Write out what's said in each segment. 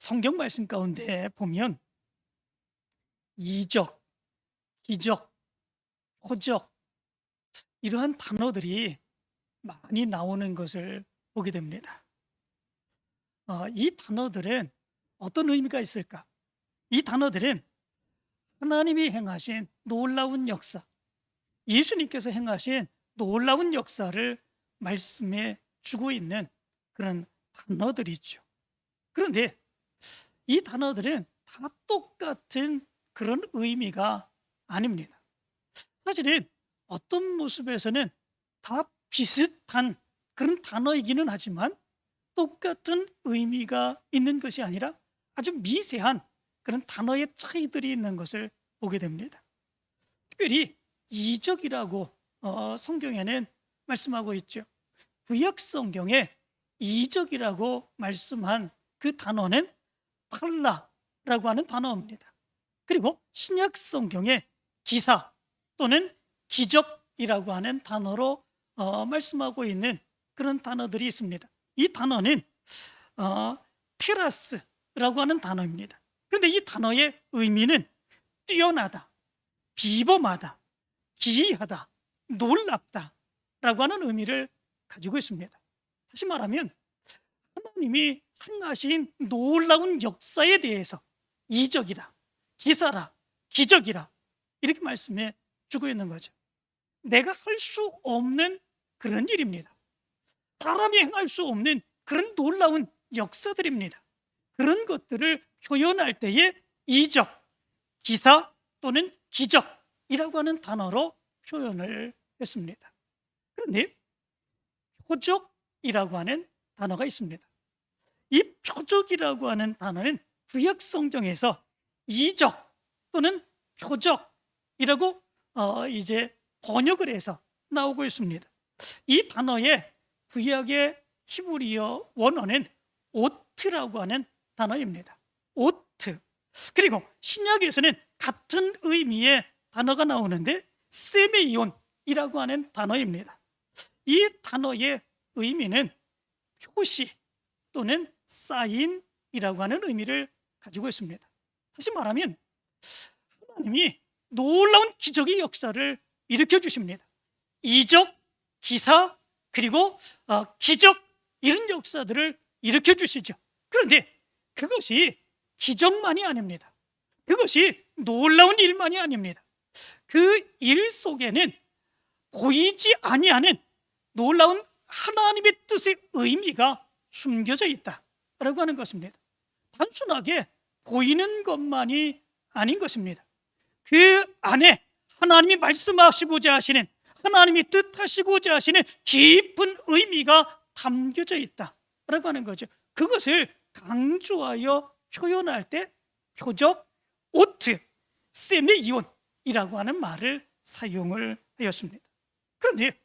성경 말씀 가운데 보면 이적, 기적, 표적 이러한 단어들이 많이 나오는 것을 보게 됩니다. 이 단어들은 어떤 의미가 있을까? 이 단어들은 하나님이 행하신 놀라운 역사, 예수님께서 행하신 놀라운 역사를 말씀해 주고 있는 그런 단어들이죠. 그런데 이 단어들은 다 똑같은 그런 의미가 아닙니다. 사실은 어떤 모습에서는 다 비슷한 그런 단어이기는 하지만 똑같은 의미가 있는 것이 아니라 아주 미세한 그런 단어의 차이들이 있는 것을 보게 됩니다. 특별히 이적이라고 성경에는 말씀하고 있죠. 구약 성경에 이적이라고 말씀한 그 단어는 팔라라고 하는 단어입니다. 그리고 신약 성경에 기사 또는 기적이라고 하는 단어로 말씀하고 있는 그런 단어들이 있습니다. 이 단어는 테라스라고 하는 단어입니다. 그런데 이 단어의 의미는 뛰어나다, 비범하다, 기이하다, 놀랍다 라고 하는 의미를 가지고 있습니다. 다시 말하면 하나님이 행하신 놀라운 역사에 대해서 이적이다, 기사라, 기적이라 이렇게 말씀해 주고 있는 거죠. 내가 할 수 없는 그런 일입니다. 사람이 행할 수 없는 그런 놀라운 역사들입니다. 그런 것들을 표현할 때에 이적, 기사 또는 기적이라고 하는 단어로 표현을 했습니다. 그런데 표적이라고 하는 단어가 있습니다. 이 표적이라고 하는 단어는 구약 성경에서 이적 또는 표적이라고 이제 번역을 해서 나오고 있습니다. 이 단어의 구약의 히브리어 원어는 오트라고 하는 단어입니다. 오트. 그리고 신약에서는 같은 의미의 단어가 나오는데 세메이온이라고 하는 단어입니다. 이 단어의 의미는 표시 또는 사인이라고 하는 의미를 가지고 있습니다. 다시 말하면 하나님이 놀라운 기적의 역사를 일으켜 주십니다. 이적, 기사, 그리고 기적 이런 역사들을 일으켜 주시죠. 그런데 그것이 기적만이 아닙니다. 그것이 놀라운 일만이 아닙니다. 그 일 속에는 보이지 아니하는 놀라운 하나님의 뜻의 의미가 숨겨져 있다라고 하는 것입니다. 단순하게 보이는 것만이 아닌 것입니다. 그 안에 하나님이 말씀하시고자 하시는, 하나님이 뜻하시고자 하시는 깊은 의미가 담겨져 있다라고 하는 거죠. 그것을 강조하여 표현할 때 표적, 오트, 세메이온이라고 하는 말을 사용을 하였습니다. 그런데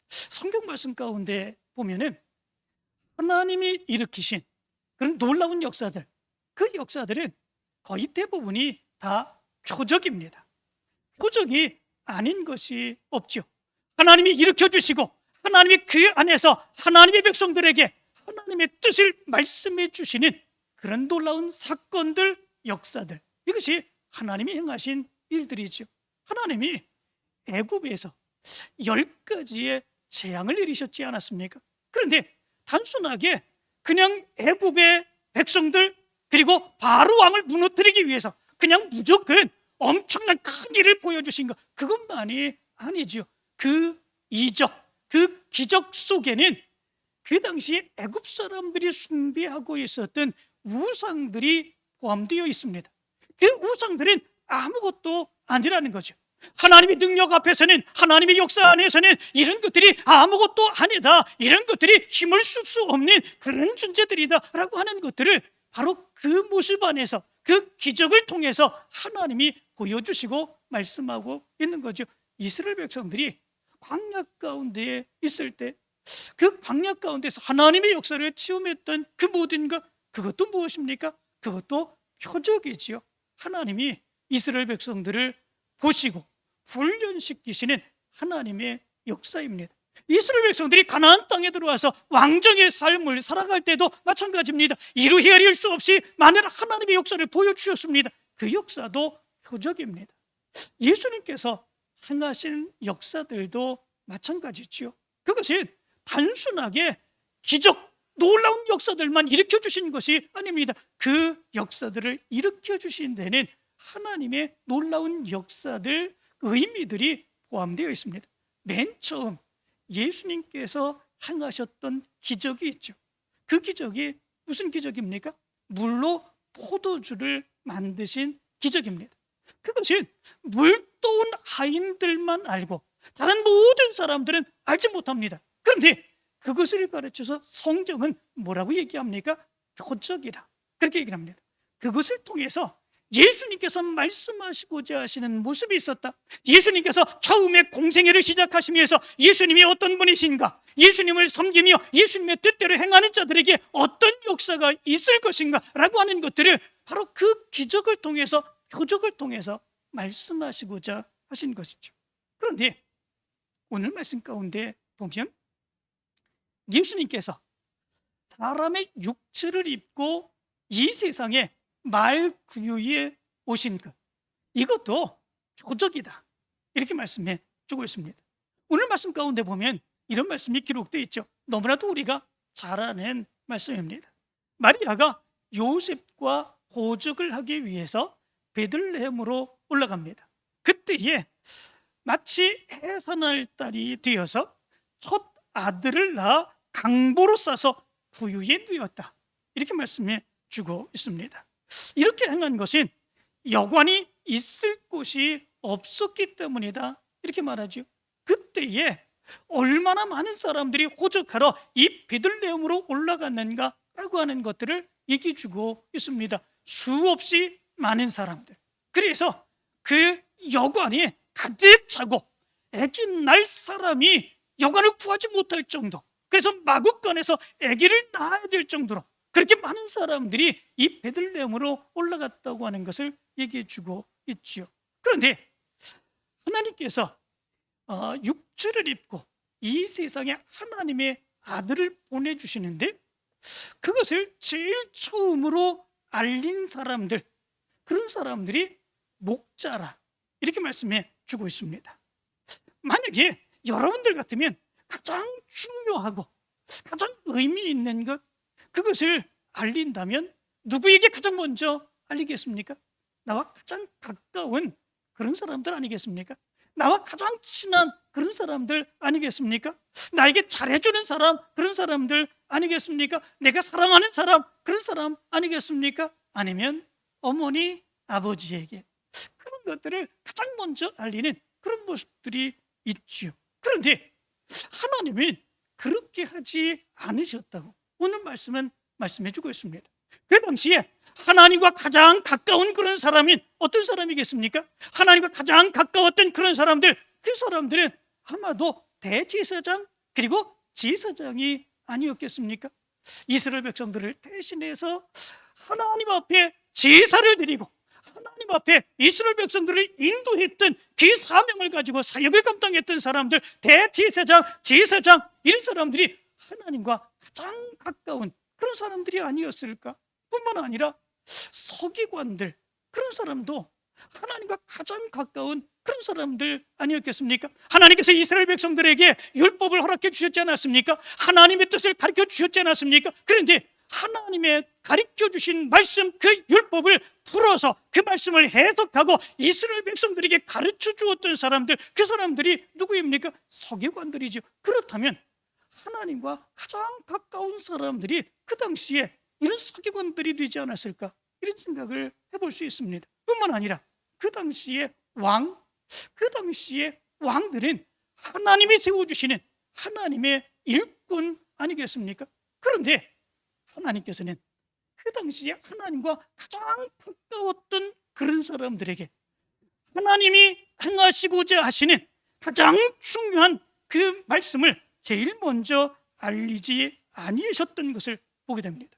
성경 말씀 가운데 보면은 하나님이 일으키신 그런 놀라운 역사들, 그 역사들은 거의 대부분이 다 표적입니다. 표적이 아닌 것이 없죠. 하나님이 일으켜 주시고 하나님이 그 안에서 하나님의 백성들에게 하나님의 뜻을 말씀해 주시는 그런 놀라운 사건들, 역사들, 이것이 하나님이 행하신 일들이죠. 하나님이 애굽에서 10가지의 재앙을 내리셨지 않았습니까? 그런데 단순하게 그냥 애굽의 백성들 그리고 바로 왕을 무너뜨리기 위해서 그냥 무조건 엄청난 큰 일을 보여주신 것, 그것만이 아니죠. 그 이적, 그 기적 속에는 그 당시 애굽 사람들이 숭배하고 있었던 우상들이 포함되어 있습니다. 그 우상들은 아무것도 아니라는 거죠. 하나님의 능력 앞에서는, 하나님의 역사 안에서는 이런 것들이 아무것도 아니다, 이런 것들이 힘을 쓸 수 없는 그런 존재들이다 라고 하는 것들을 바로 그 모습 안에서, 그 기적을 통해서 하나님이 보여주시고 말씀하고 있는 거죠. 이스라엘 백성들이 광야 가운데 있을 때 그 광야 가운데서 하나님의 역사를 체험했던 그 모든 것, 그것도 무엇입니까? 그것도 표적이지요. 하나님이 이스라엘 백성들을 보시고 훈련시키시는 하나님의 역사입니다. 이스라엘 백성들이 가나안 땅에 들어와서 왕정의 삶을 살아갈 때도 마찬가지입니다. 이루 헤아릴 수 없이 많은 하나님의 역사를 보여주셨습니다. 그 역사도 표적입니다. 예수님께서 행하신 역사들도 마찬가지지요. 그것은 단순하게 기적, 놀라운 역사들만 일으켜주신 것이 아닙니다. 그 역사들을 일으켜주신 데는 하나님의 놀라운 역사들, 의미들이 포함되어 있습니다. 맨 처음 예수님께서 행하셨던 기적이 있죠. 그 기적이 무슨 기적입니까? 물로 포도주를 만드신 기적입니다. 그것은 물도운 하인들만 알고 다른 모든 사람들은 알지 못합니다. 그런데 그것을 가르쳐서 성경은 뭐라고 얘기합니까? 표적이다, 그렇게 얘기를 합니다. 그것을 통해서 예수님께서 말씀하시고자 하시는 모습이 있었다. 예수님께서 처음에 공생애를 시작하시면서 예수님이 어떤 분이신가, 예수님을 섬기며 예수님의 뜻대로 행하는 자들에게 어떤 역사가 있을 것인가 라고 하는 것들을 바로 그 기적을 통해서, 표적을 통해서 말씀하시고자 하신 것이죠. 그런데 오늘 말씀 가운데 보면 예수님께서 사람의 육체를 입고 이 세상에 말 구유에 오신 것, 이것도 표적이다, 이렇게 말씀해 주고 있습니다. 오늘 말씀 가운데 보면 이런 말씀이 기록되어 있죠. 너무나도 우리가 잘 아는 말씀입니다. 마리아가 요셉과 호적을 하기 위해서 베들레헴으로 올라갑니다. 그때에 마치 해산할 딸이 되어서 첫 아들을 낳아 강보로 싸서 구유에 누였다, 이렇게 말씀해 주고 있습니다. 이렇게 행한 것은 여관이 있을 곳이 없었기 때문이다, 이렇게 말하죠. 그때에 얼마나 많은 사람들이 호적하러 이 베들레헴으로 올라갔는가라고 하는 것들을 얘기해 주고 있습니다. 수없이 많은 사람들. 그래서 그 여관이 가득 차고 아기 낳을 사람이 여관을 구하지 못할 정도, 그래서 마구간에서 아기를 낳아야 될 정도로 그렇게 많은 사람들이 이 베들레헴으로 올라갔다고 하는 것을 얘기해 주고 있죠. 그런데 하나님께서 육체를 입고 이 세상에 하나님의 아들을 보내주시는데 그것을 제일 처음으로 알린 사람들, 그런 사람들이 목자라, 이렇게 말씀해 주고 있습니다. 만약에 여러분들 같으면 가장 중요하고 가장 의미 있는 것, 그것을 알린다면 누구에게 가장 먼저 알리겠습니까? 나와 가장 가까운 그런 사람들 아니겠습니까? 나와 가장 친한 그런 사람들 아니겠습니까? 나에게 잘해주는 사람, 그런 사람들 아니겠습니까? 내가 사랑하는 사람, 그런 사람 아니겠습니까? 아니면 어머니, 아버지에게 그런 것들을 가장 먼저 알리는 그런 모습들이 있지요. 그런데 하나님은 그렇게 하지 않으셨다고 오늘 말씀은 말씀해 주고 있습니다. 그 당시에 하나님과 가장 가까운 그런 사람인 어떤 사람이겠습니까? 하나님과 가장 가까웠던 그런 사람들, 그 사람들은 아마도 대제사장 그리고 제사장이 아니었겠습니까? 이스라엘 백성들을 대신해서 하나님 앞에 제사를 드리고 하나님 앞에 이스라엘 백성들을 인도했던 그 사명을 가지고 사역을 감당했던 사람들, 대제사장, 제사장, 이런 사람들이 하나님과 가장 가까운 그런 사람들이 아니었을까? 뿐만 아니라 서기관들, 그런 사람도 하나님과 가장 가까운 그런 사람들 아니었겠습니까? 하나님께서 이스라엘 백성들에게 율법을 허락해 주셨지 않았습니까? 하나님의 뜻을 가르쳐 주셨지 않았습니까? 그런데 하나님의 가르쳐 주신 말씀, 그 율법을 풀어서 그 말씀을 해석하고 이스라엘 백성들에게 가르쳐 주었던 사람들, 그 사람들이 누구입니까? 서기관들이죠. 그렇다면 하나님과 가장 가까운 사람들이 그 당시에 이런 서기관들이 되지 않았을까? 이런 생각을 해볼 수 있습니다. 뿐만 아니라 그 당시에 그 당시에 왕들은 하나님이 세워주시는 하나님의 일꾼 아니겠습니까? 그런데 하나님께서는 그 당시에 하나님과 가장 가까웠던 그런 사람들에게 하나님이 행하시고자 하시는 가장 중요한 그 말씀을 제일 먼저 알리지 아니하셨던 것을 보게 됩니다.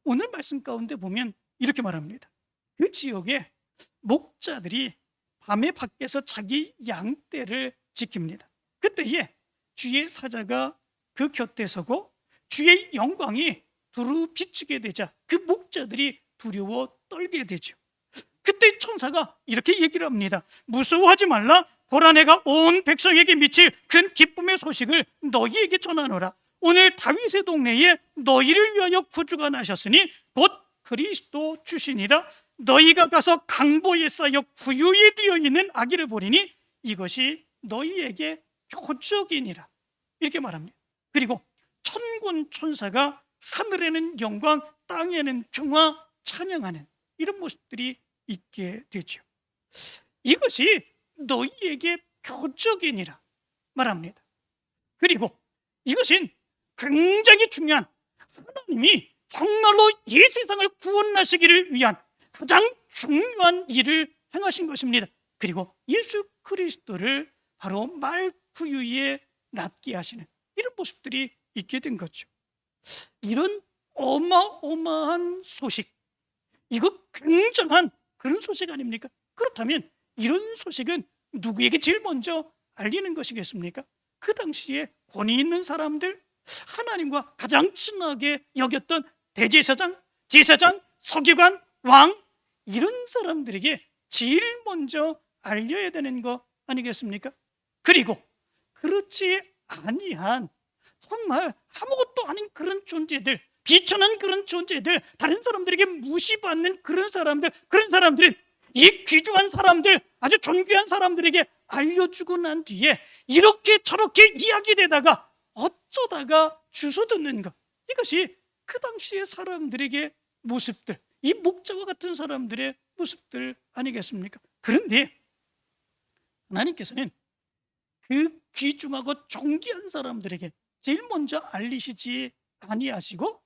오늘 말씀 가운데 보면 이렇게 말합니다. 그 지역에 목자들이 밤에 밖에서 자기 양떼를 지킵니다. 그때에 주의 사자가 그 곁에 서고 주의 영광이 두루 비추게 되자 그 목자들이 두려워 떨게 되죠. 그때 천사가 이렇게 얘기를 합니다. 무서워하지 말라. 보라, 내가 온 백성에게 미칠 큰 기쁨의 소식을 너희에게 전하노라. 오늘 다윗의 동네에 너희를 위하여 구주가 나셨으니 곧 그리스도 주시니라. 너희가 가서 강보에 쌓여 구유에 뛰어 있는 아기를 보리니 이것이 너희에게 표적이니라. 이렇게 말합니다. 그리고 천군 천사가 하늘에는 영광, 땅에는 평화 찬양하는 이런 모습들이 있게 되죠. 이것이 너희에게 표적이니라 말합니다. 그리고 이것은 굉장히 중요한, 하나님이 정말로 이 세상을 구원하시기를 위한 가장 중요한 일을 행하신 것입니다. 그리고 예수 그리스도를 바로 말구유에 낫게 하시는 이런 모습들이 있게 된 거죠. 이런 어마어마한 소식, 이거 굉장한 그런 소식 아닙니까? 그렇다면 이런 소식은 누구에게 제일 먼저 알리는 것이겠습니까? 그 당시에 권위 있는 사람들, 하나님과 가장 친하게 여겼던 대제사장, 제사장, 서기관, 왕, 이런 사람들에게 제일 먼저 알려야 되는 거 아니겠습니까? 그리고 그렇지 아니한 정말 아무것도 아닌 그런 존재들, 비천한 그런 존재들, 다른 사람들에게 무시받는 그런 사람들은 이 귀중한 사람들, 아주 존귀한 사람들에게 알려주고 난 뒤에 이렇게 저렇게 이야기되다가 어쩌다가 주워 듣는 것, 이것이 그 당시의 사람들에게 모습들, 이 목자와 같은 사람들의 모습들 아니겠습니까? 그런데 하나님께서는 그 귀중하고 존귀한 사람들에게 제일 먼저 알리시지 아니하시고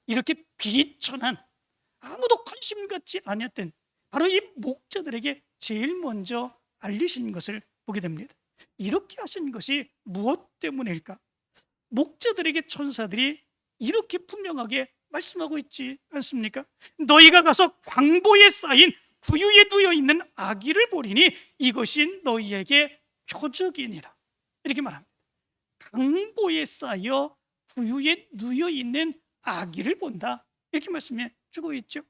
이렇게 비천한, 아무도 관심 갖지 않았던 바로 이 목자들에게 제일 먼저 알리신 것을 보게 됩니다. 이렇게 하신 것이 무엇 때문일까? 목자들에게 천사들이 이렇게 분명하게 말씀하고 있지 않습니까? 너희가 가서 광보에 쌓인 구유에 누워 있는 아기를 보리니 이것이 너희에게 표적이니라. 이렇게 말합니다. 강보에 쌓여 구유에 누워 있는 아기를 본다, 이렇게 말씀해 주고 있죠.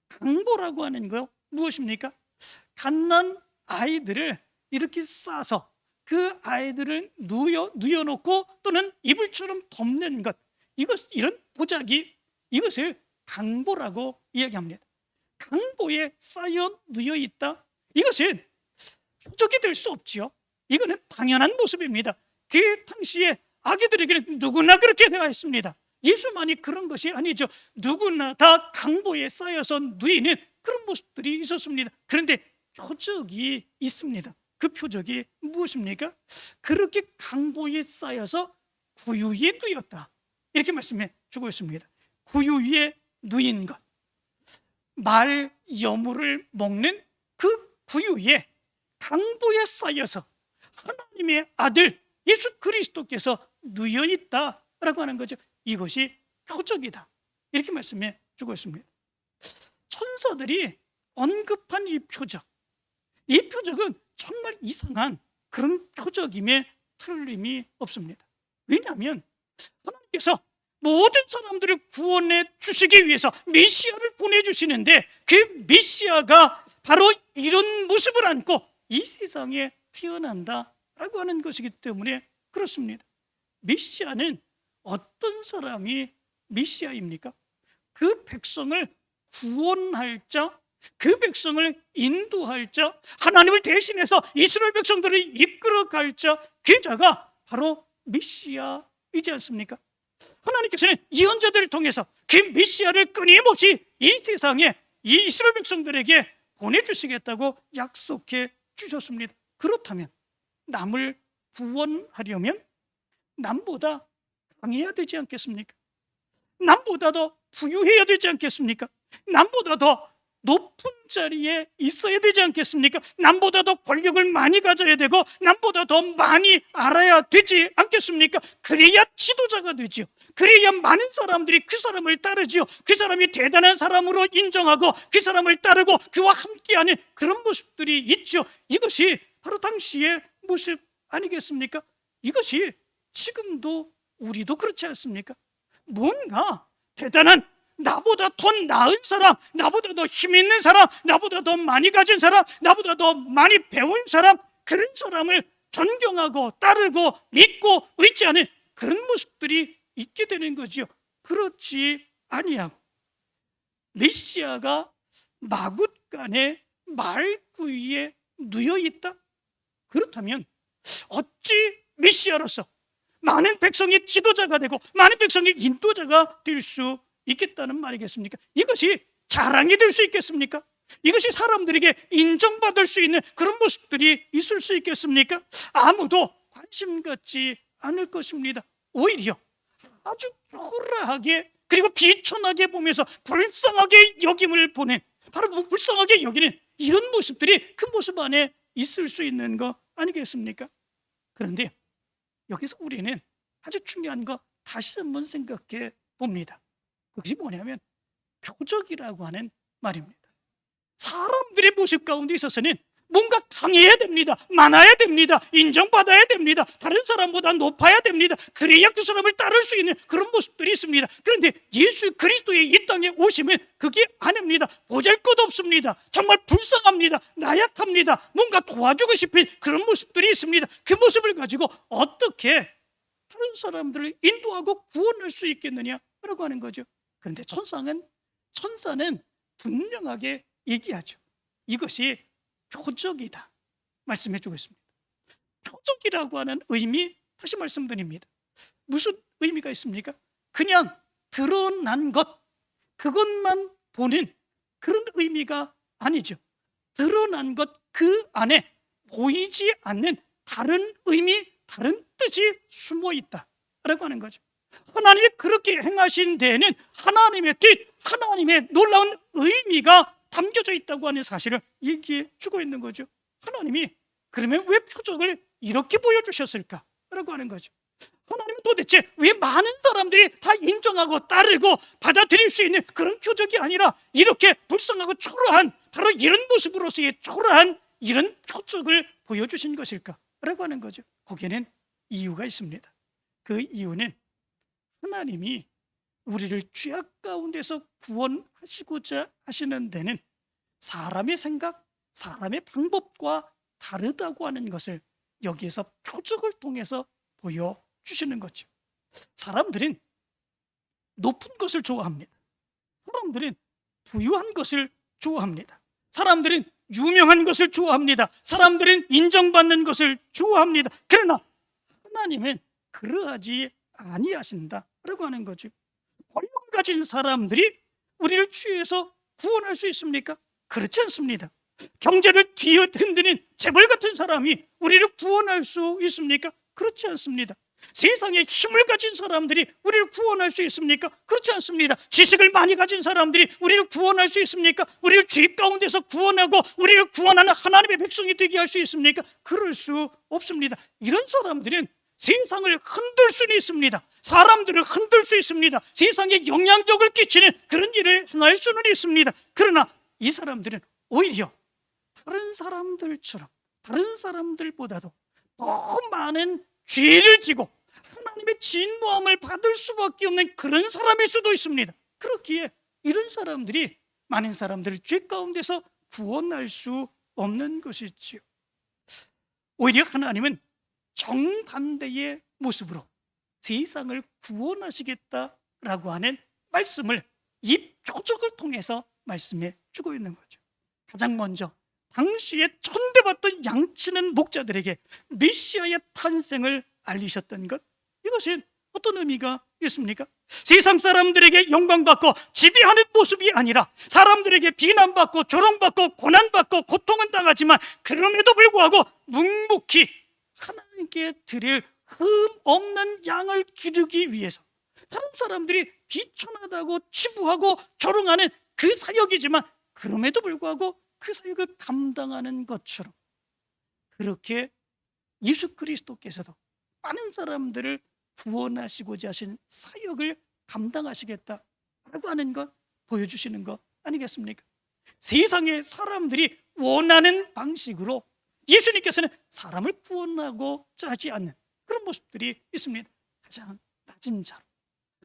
강보라고 하는 거 무엇입니까? 갓난 아이들을 이렇게 싸서 그 아이들을 누워놓고 또는 이불처럼 덮는 것, 이런 보자기, 이것을 강보라고 이야기합니다. 강보에 쌓여 누워 있다, 이것은 표적이 될 수 없지요. 이거는 당연한 모습입니다. 그 당시에 아기들에게는 누구나 그렇게 되어 있습니다. 예수만이 그런 것이 아니죠. 누구나 다 강보에 쌓여서 누이는 그런 모습들이 있었습니다. 그런데 표적이 있습니다. 그 표적이 무엇입니까? 그렇게 강보에 쌓여서 구유에 누였다, 이렇게 말씀해 주고 있습니다. 구유에 누인 것, 말 여물을 먹는 그 구유에 강보에 쌓여서 하나님의 아들 예수 그리스도께서 누여 있다라고 하는 거죠. 이것이 표적이다, 이렇게 말씀해 주고 있습니다. 천사들이 언급한 이 표적은 정말 이상한 그런 표적임에 틀림이 없습니다. 왜냐하면 하나님께서 모든 사람들을 구원해 주시기 위해서 메시아를 보내주시는데 그 메시아가 바로 이런 모습을 안고 이 세상에 태어난다라고 하는 것이기 때문에 그렇습니다. 메시아는 어떤 사람이 메시아입니까? 그 백성을 구원할 자, 그 백성을 인도할 자, 하나님을 대신해서 이스라엘 백성들을 이끌어갈 자, 그 자가 바로 메시아이지 않습니까? 하나님께서는 예언자들을 통해서 그 메시아를 끊임없이 이 세상에 이 이스라엘 백성들에게 보내주시겠다고 약속해 주셨습니다. 그렇다면 남을 구원하려면 남보다 강해야 되지 않겠습니까? 남보다 더 부유해야 되지 않겠습니까? 남보다 더 높은 자리에 있어야 되지 않겠습니까? 남보다 더 권력을 많이 가져야 되고 남보다 더 많이 알아야 되지 않겠습니까? 그래야 지도자가 되지요. 그래야 많은 사람들이 그 사람을 따르지요. 그 사람이 대단한 사람으로 인정하고 그 사람을 따르고 그와 함께하는 그런 모습들이 있죠. 이것이 바로 당시의 모습 아니겠습니까? 이것이 지금도 우리도 그렇지 않습니까? 뭔가 대단한, 나보다 더 나은 사람, 나보다 더 힘 있는 사람, 나보다 더 많이 가진 사람, 나보다 더 많이 배운 사람, 그런 사람을 존경하고 따르고 믿고 의지하는 그런 모습들이 있게 되는 거죠. 그렇지 아니하고 메시아가 마굿간의 말구유에 누여 있다? 그렇다면 어찌 메시아로서 많은 백성의 지도자가 되고 많은 백성의 인도자가 될 수 있겠다는 말이겠습니까? 이것이 자랑이 될 수 있겠습니까? 이것이 사람들에게 인정받을 수 있는 그런 모습들이 있을 수 있겠습니까? 아무도 관심 갖지 않을 것입니다. 오히려 아주 초라하게 그리고 비천하게 보면서 불쌍하게 여김을 보낸, 바로 불쌍하게 여기는 이런 모습들이 그 모습 안에 있을 수 있는 거 아니겠습니까? 그런데 여기서 우리는 아주 중요한 거 다시 한번 생각해 봅니다. 그것이 뭐냐면 표적이라고 하는 말입니다. 사람들의 모습 가운데 있어서는 뭔가 강해야 됩니다. 많아야 됩니다. 인정받아야 됩니다. 다른 사람보다 높아야 됩니다. 그래야 그 사람을 따를 수 있는 그런 모습들이 있습니다. 그런데 예수 그리스도의 이 땅에 오시면 그게 아닙니다. 보잘것없습니다. 정말 불쌍합니다. 나약합니다. 뭔가 도와주고 싶은 그런 모습들이 있습니다. 그 모습을 가지고 어떻게 다른 사람들을 인도하고 구원할 수 있겠느냐라고 하는 거죠. 그런데 천사는 분명하게 얘기하죠. 이것이 표적이다 말씀해 주고 있습니다. 표적이라고 하는 의미, 다시 말씀드립니다. 무슨 의미가 있습니까? 그냥 드러난 것, 그것만 보는 그런 의미가 아니죠. 드러난 것, 그 안에 보이지 않는 다른 의미, 다른 뜻이 숨어 있다라고 하는 거죠. 하나님이 그렇게 행하신 데에는 하나님의 뜻, 하나님의 놀라운 의미가 담겨져 있다고 하는 사실을 얘기해 주고 있는 거죠. 하나님이 그러면 왜 표적을 이렇게 보여주셨을까? 라고 하는 거죠. 하나님은 도대체 왜 많은 사람들이 다 인정하고 따르고 받아들일 수 있는 그런 표적이 아니라 이렇게 불쌍하고 초라한, 바로 이런 모습으로서의 초라한 이런 표적을 보여주신 것일까? 라고 하는 거죠. 거기에는 이유가 있습니다. 그 이유는 하나님이 우리를 죄악 가운데서 구원하시고자 하시는 데는 사람의 생각, 사람의 방법과 다르다고 하는 것을 여기에서 표적을 통해서 보여주시는 거죠. 사람들은 높은 것을 좋아합니다. 사람들은 부유한 것을 좋아합니다. 사람들은 유명한 것을 좋아합니다. 사람들은 인정받는 것을 좋아합니다. 그러나 하나님은 그러하지 아니하신다라고 하는 거죠. 권력을 가진 사람들이 우리를 죄에서 구원할 수 있습니까? 그렇지 않습니다. 경제를 뒤흔드는 재벌 같은 사람이 우리를 구원할 수 있습니까? 그렇지 않습니다. 세상에 힘을 가진 사람들이 우리를 구원할 수 있습니까? 그렇지 않습니다. 지식을 많이 가진 사람들이 우리를 구원할 수 있습니까? 우리를 죄 가운데서 구원하고 우리를 구원하는 하나님의 백성이 되게 할 수 있습니까? 그럴 수 없습니다. 이런 사람들은 세상을 흔들 수는 있습니다. 사람들을 흔들 수 있습니다. 세상에 영향력을 끼치는 그런 일을 행할 수는 있습니다. 그러나 이 사람들은 오히려 다른 사람들처럼, 다른 사람들보다도 더 많은 죄를 지고 하나님의 진노함을 받을 수밖에 없는 그런 사람일 수도 있습니다. 그렇기에 이런 사람들이 많은 사람들을 죄 가운데서 구원할 수 없는 것이지요. 오히려 하나님은 정반대의 모습으로 세상을 구원하시겠다라고 하는 말씀을 이 표적을 통해서 말씀해 주고 있는 거죠. 가장 먼저 당시에 천대받던 양치는 목자들에게 메시아의 탄생을 알리셨던 것, 이것은 어떤 의미가 있습니까? 세상 사람들에게 영광받고 지배하는 모습이 아니라 사람들에게 비난받고 조롱받고 고난받고 고통은 당하지만 그럼에도 불구하고 묵묵히 하나님께 드릴 흠 없는 양을 기르기 위해서 다른 사람들이 비천하다고 치부하고 조롱하는 그 사역이지만 그럼에도 불구하고 그 사역을 감당하는 것처럼 그렇게 예수 그리스도께서도 많은 사람들을 구원하시고자 하신 사역을 감당하시겠다라고 하는 것 보여주시는 것 아니겠습니까? 세상의 사람들이 원하는 방식으로 예수님께서는 사람을 구원하고자 하지 않는, 그런 모습들이 있습니다. 가장 낮은 자로,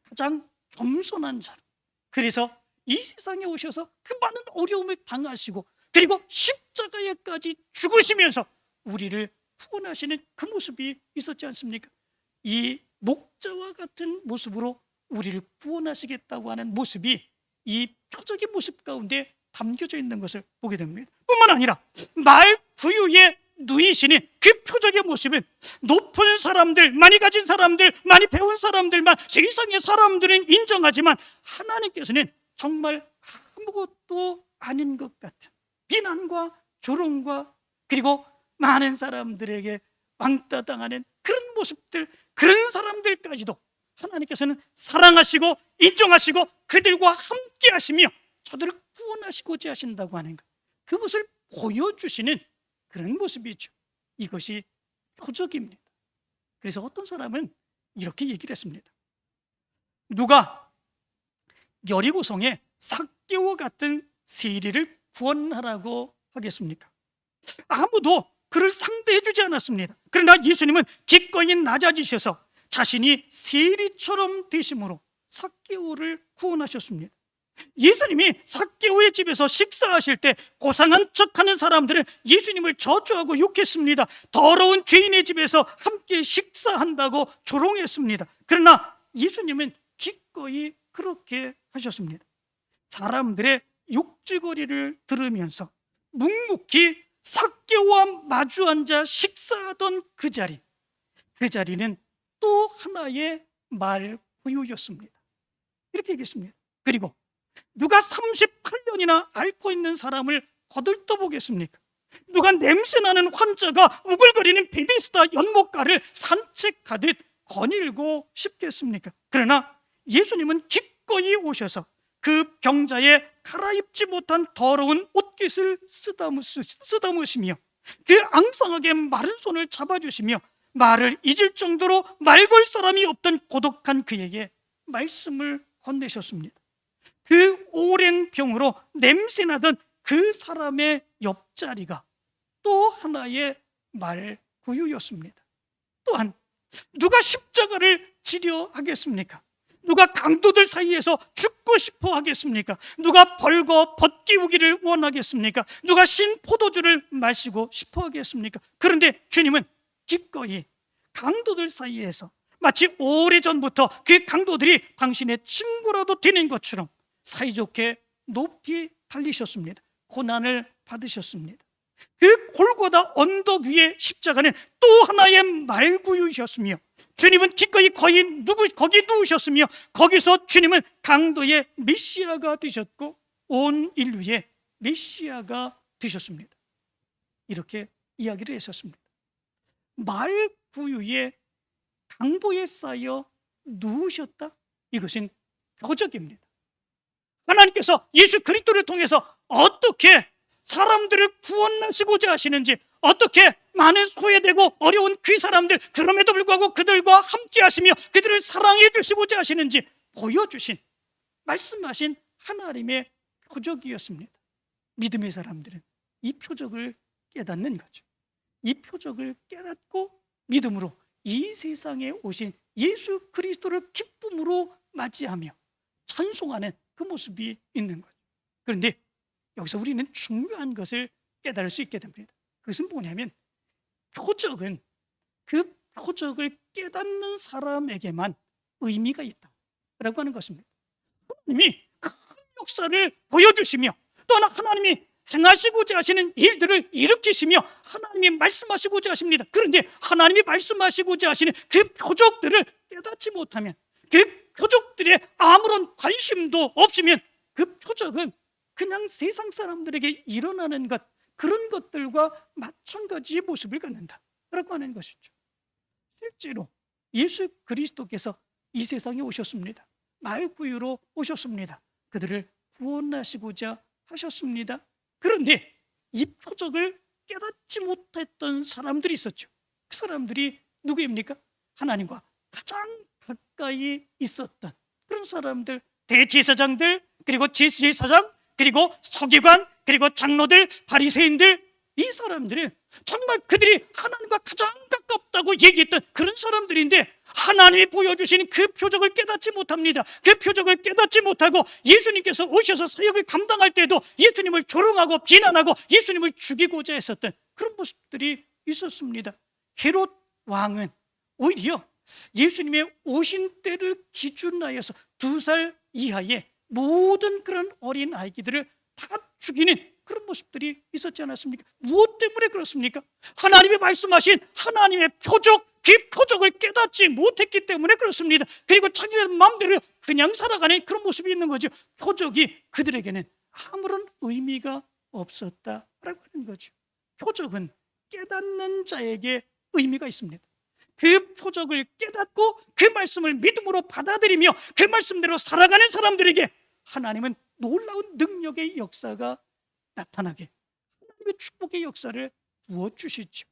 가장 겸손한 자로. 그래서 이 세상에 오셔서 그 많은 어려움을 당하시고 그리고 십자가에까지 죽으시면서 우리를 구원하시는 그 모습이 있었지 않습니까? 이 목자와 같은 모습으로 우리를 구원하시겠다고 하는 모습이 이 표적의 모습 가운데 담겨져 있는 것을 보게 됩니다. 뿐만 아니라 말 구유에 누이시는 그 표적의 모습은 높은 사람들, 많이 가진 사람들, 많이 배운 사람들만, 세상의 사람들은 인정하지만 하나님께서는 정말 아무것도 아닌 것 같은 비난과 조롱과 그리고 많은 사람들에게 왕따 당하는 그런 모습들, 그런 사람들까지도 하나님께서는 사랑하시고 인정하시고 그들과 함께 하시며 저들을 구원하시고자 하신다고 하는 것, 그것을 보여주시는 그런 모습이죠. 이것이 표적입니다. 그래서 어떤 사람은 이렇게 얘기를 했습니다. 누가 여리고성에 삭개오 같은 세리를 구원하라고 하겠습니까? 아무도 그를 상대해 주지 않았습니다. 그러나 예수님은 기꺼이 낮아지셔서 자신이 세리처럼 되심으로 삭개오를 구원하셨습니다. 예수님이 삭개오의 집에서 식사하실 때 고상한 척하는 사람들은 예수님을 저주하고 욕했습니다. 더러운 죄인의 집에서 함께 식사한다고 조롱했습니다. 그러나 예수님은 기꺼이 그렇게 하셨습니다. 사람들의 욕지거리를 들으면서 묵묵히 삭개오와 마주 앉아 식사하던 그 자리는 또 하나의 말구유였습니다. 이렇게 얘기했습니다. 그리고 누가 38년이나 앓고 있는 사람을 거들떠보겠습니까? 누가 냄새나는 환자가 우글거리는 베데스다 연못가를 산책하듯 거닐고 싶겠습니까? 그러나 예수님은 기꺼이 오셔서 그 병자의 갈아입지 못한 더러운 옷깃을 쓰다무시며 그 앙상하게 마른 손을 잡아주시며 말을 잊을 정도로 말 걸 사람이 없던 고독한 그에게 말씀을 건네셨습니다. 그 오랜 병으로 냄새나던 그 사람의 옆자리가 또 하나의 말구유였습니다. 또한 누가 십자가를 지려 하겠습니까? 누가 강도들 사이에서 죽고 싶어 하겠습니까? 누가 벌거 벗기우기를 원하겠습니까? 누가 신 포도주를 마시고 싶어 하겠습니까? 그런데 주님은 기꺼이 강도들 사이에서 마치 오래전부터 그 강도들이 당신의 친구라도 되는 것처럼 사이좋게 높이 달리셨습니다. 고난을 받으셨습니다. 그 골고다 언덕 위의 십자가는 또 하나의 말구유셨으며 주님은 기꺼이 거기 누우셨으며 거기서 주님은 강도의 메시아가 되셨고 온 인류의 메시아가 되셨습니다. 이렇게 이야기를 했었습니다. 말구유에 강보에 쌓여 누우셨다? 이것은 표적입니다. 하나님께서 예수 그리스도를 통해서 어떻게 사람들을 구원하시고자 하시는지, 어떻게 많은 소외되고 어려운 그 사람들, 그럼에도 불구하고 그들과 함께 하시며 그들을 사랑해 주시고자 하시는지 보여주신, 말씀하신 하나님의 표적이었습니다. 믿음의 사람들은 이 표적을 깨닫는 거죠. 이 표적을 깨닫고 믿음으로 이 세상에 오신 예수 그리스도를 기쁨으로 맞이하며 찬송하는 그 모습이 있는 거죠. 그런데 여기서 우리는 중요한 것을 깨달을 수 있게 됩니다. 그것은 뭐냐면 표적은 그 표적을 깨닫는 사람에게만 의미가 있다라고 하는 것입니다. 하나님이 큰 역사를 보여주시며 또한 하나님이 행하시고자 하시는 일들을 일으키시며 하나님이 말씀하시고자 하십니다. 그런데 하나님이 말씀하시고자 하시는 그 표적들을 깨닫지 못하면, 그 표적들에 아무런 관심도 없으면 그 표적은 그냥 세상 사람들에게 일어나는 것, 그런 것들과 마찬가지의 모습을 갖는다라고 하는 것이죠. 실제로 예수 그리스도께서 이 세상에 오셨습니다. 말구유로 오셨습니다. 그들을 구원하시고자 하셨습니다. 그런데 이 표적을 깨닫지 못했던 사람들이 있었죠. 그 사람들이 누구입니까? 하나님과 가장 가까이 있었던 그런 사람들, 대제사장들, 그리고 제사장, 그리고 서기관, 그리고 장로들, 바리새인들, 이 사람들은 정말 그들이 하나님과 가장 가깝다고 얘기했던 그런 사람들인데 하나님이 보여주신 그 표적을 깨닫지 못합니다. 그 표적을 깨닫지 못하고 예수님께서 오셔서 사역을 감당할 때도 예수님을 조롱하고 비난하고 예수님을 죽이고자 했었던 그런 모습들이 있었습니다. 헤롯 왕은 오히려 예수님의 오신 때를 기준하여서 2살 이하의 모든 그런 어린 아이들을 다 죽이는 그런 모습들이 있었지 않았습니까? 무엇 때문에 그렇습니까? 하나님이 말씀하신 하나님의 표적, 그 표적을 깨닫지 못했기 때문에 그렇습니다. 그리고 자기네 마음대로 그냥 살아가는 그런 모습이 있는 거죠. 표적이 그들에게는 아무런 의미가 없었다라고 하는 거죠. 표적은 깨닫는 자에게 의미가 있습니다. 그 표적을 깨닫고 그 말씀을 믿음으로 받아들이며 그 말씀대로 살아가는 사람들에게 하나님은 놀라운 능력의 역사가 나타나게 하나님의 축복의 역사를 부어주시죠.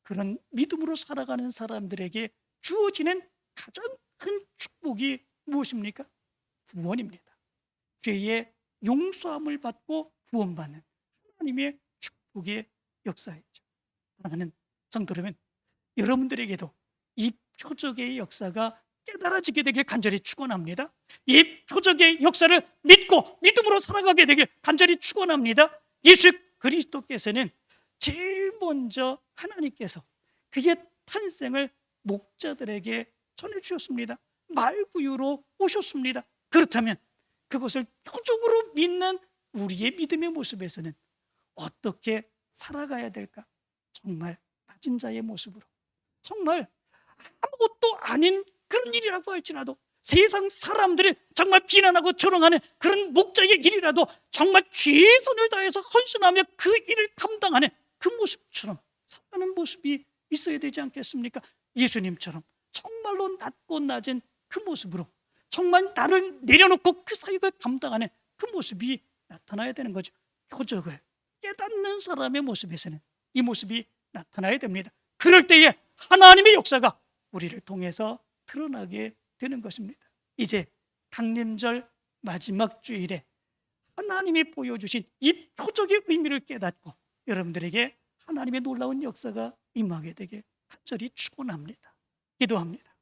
그런 믿음으로 살아가는 사람들에게 주어지는 가장 큰 축복이 무엇입니까? 구원입니다. 죄의 용서함을 받고 구원받는 하나님의 축복의 역사이죠. 사랑하는 성도 여러분, 여러분들에게도 이 표적의 역사가 깨달아지게 되길 간절히 축원합니다. 이 표적의 역사를 믿고 믿음으로 살아가게 되길 간절히 축원합니다. 예수 그리스도께서는 제일 먼저 하나님께서 그의 탄생을 목자들에게 전해주셨습니다. 말구유로 오셨습니다. 그렇다면 그것을 표적으로 믿는 우리의 믿음의 모습에서는 어떻게 살아가야 될까? 정말 낮은 자의 모습으로, 정말 아무것도 아닌 그런 일이라고 할지라도, 세상 사람들을 정말 비난하고 조롱하는 그런 목자의 일이라도 정말 최선을 다해서 헌신하며 그 일을 감당하는 그 모습처럼 살아가는 모습이 있어야 되지 않겠습니까? 예수님처럼 정말로 낮고 낮은 그 모습으로 정말 나를 내려놓고 그 사역을 감당하는 그 모습이 나타나야 되는 거죠. 표적을 깨닫는 사람의 모습에서는 이 모습이 나타나야 됩니다. 그럴 때에 하나님의 역사가 우리를 통해서 드러나게 되는 것입니다. 이제 강림절 마지막 주일에 하나님이 보여주신 이 표적의 의미를 깨닫고 여러분들에게 하나님의 놀라운 역사가 임하게 되길 간절히 축원합니다. 기도합니다.